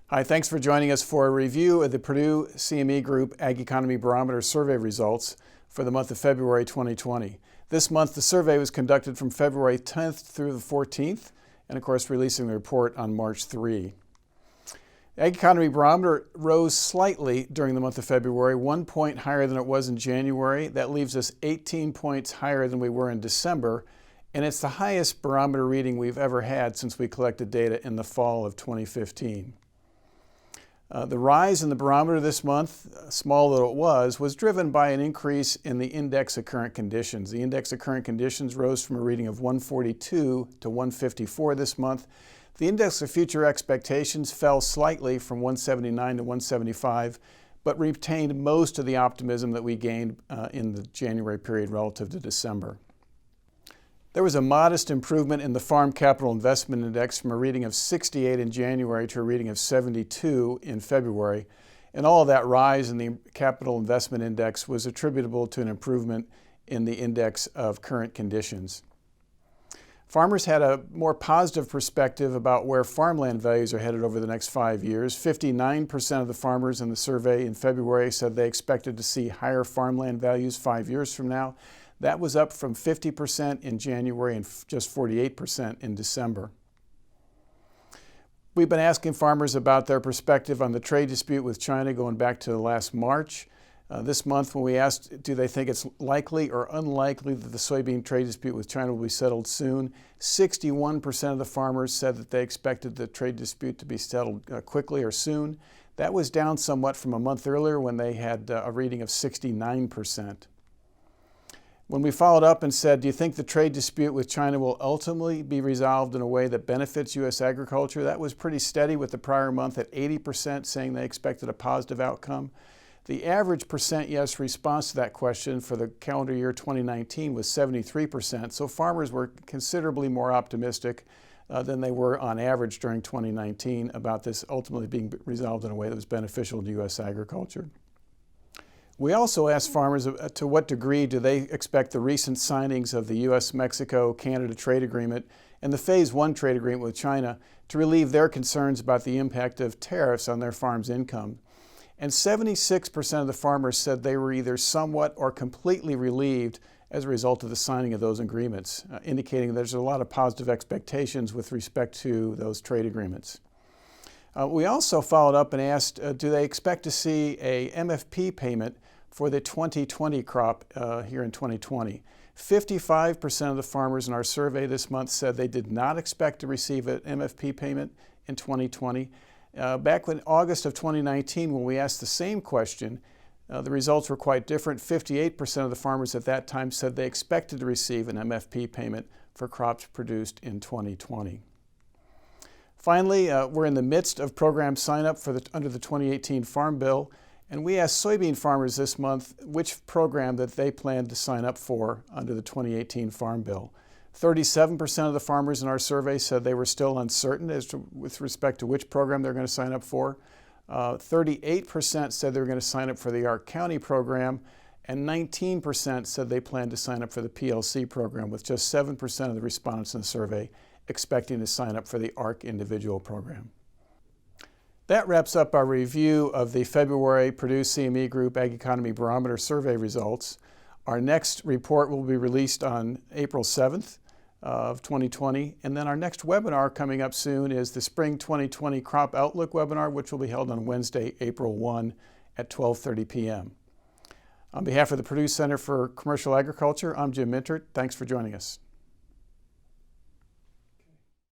Hi, thanks for joining us for a review of the Purdue CME Group Ag Economy Barometer survey results for the month of February 2020. This month, the survey was conducted from February 10th through the 14th, and of course, releasing the report on March 3. The Ag Economy Barometer rose slightly during the month of February, 1 point higher than it was in January. That leaves us 18 points higher than we were in December, and it's the highest barometer reading we've ever had since we collected data in the fall of 2015. The rise in the barometer this month, small though it was driven by an increase in the index of current conditions. The index of current conditions rose from a reading of 142 to 154 this month. The index of future expectations fell slightly from 179 to 175, but retained most of the optimism that we gained in the January period relative to December. There was a modest improvement in the Farm Capital Investment Index from a reading of 68 in January to a reading of 72 in February, and all of that rise in the Capital Investment Index was attributable to an improvement in the index of current conditions. Farmers had a more positive perspective about where farmland values are headed over the next 5 years. 59% of the farmers in the survey in February said they expected to see higher farmland values 5 years from now. That was up from 50% in January and just 48% in December. We've been asking farmers about their perspective on the trade dispute with China going back to last March. This month, when we asked, do they think it's likely or unlikely that the soybean trade dispute with China will be settled soon, 61% of the farmers said that they expected the trade dispute to be settled quickly or soon. That was down somewhat from a month earlier when they had a reading of 69%. When we followed up and said, do you think the trade dispute with China will ultimately be resolved in a way that benefits U.S. agriculture? That was pretty steady with the prior month at 80% saying they expected a positive outcome. The average percent yes response to that question for the calendar year 2019 was 73%, so farmers were considerably more optimistic than they were on average during 2019 about this ultimately being resolved in a way that was beneficial to U.S. agriculture. We also asked farmers to what degree do they expect the recent signings of the U.S.-Mexico-Canada trade agreement and the Phase 1 trade agreement with China to relieve their concerns about the impact of tariffs on their farm's income. And 76% of the farmers said they were either somewhat or completely relieved as a result of the signing of those agreements, indicating there's a lot of positive expectations with respect to those trade agreements. We also followed up and asked, do they expect to see a MFP payment for the 2020 crop here in 2020? 55% of the farmers in our survey this month said they did not expect to receive an MFP payment in 2020. Back in August of 2019, when we asked the same question, the results were quite different. 58% of the farmers at that time said they expected to receive an MFP payment for crops produced in 2020. Finally, we're in the midst of program sign-up under the 2018 Farm Bill, and we asked soybean farmers this month which program that they plan to sign up for under the 2018 Farm Bill. 37% of the farmers in our survey said they were still uncertain with respect to which program they're going to sign up for. 38% said they were going to sign up for the Ark County program, and 19% said they planned to sign up for the PLC program, with just 7% of the respondents in the survey expecting to sign up for the Ark individual program. That wraps up our review of the February Purdue CME Group Ag Economy Barometer survey results. Our next report will be released on April 7th of 2020, and then our next webinar coming up soon is the Spring 2020 Crop Outlook webinar, which will be held on Wednesday, April 1 at 12:30 p.m. On behalf of the Purdue Center for Commercial Agriculture, I'm Jim Mintert. Thanks for joining us.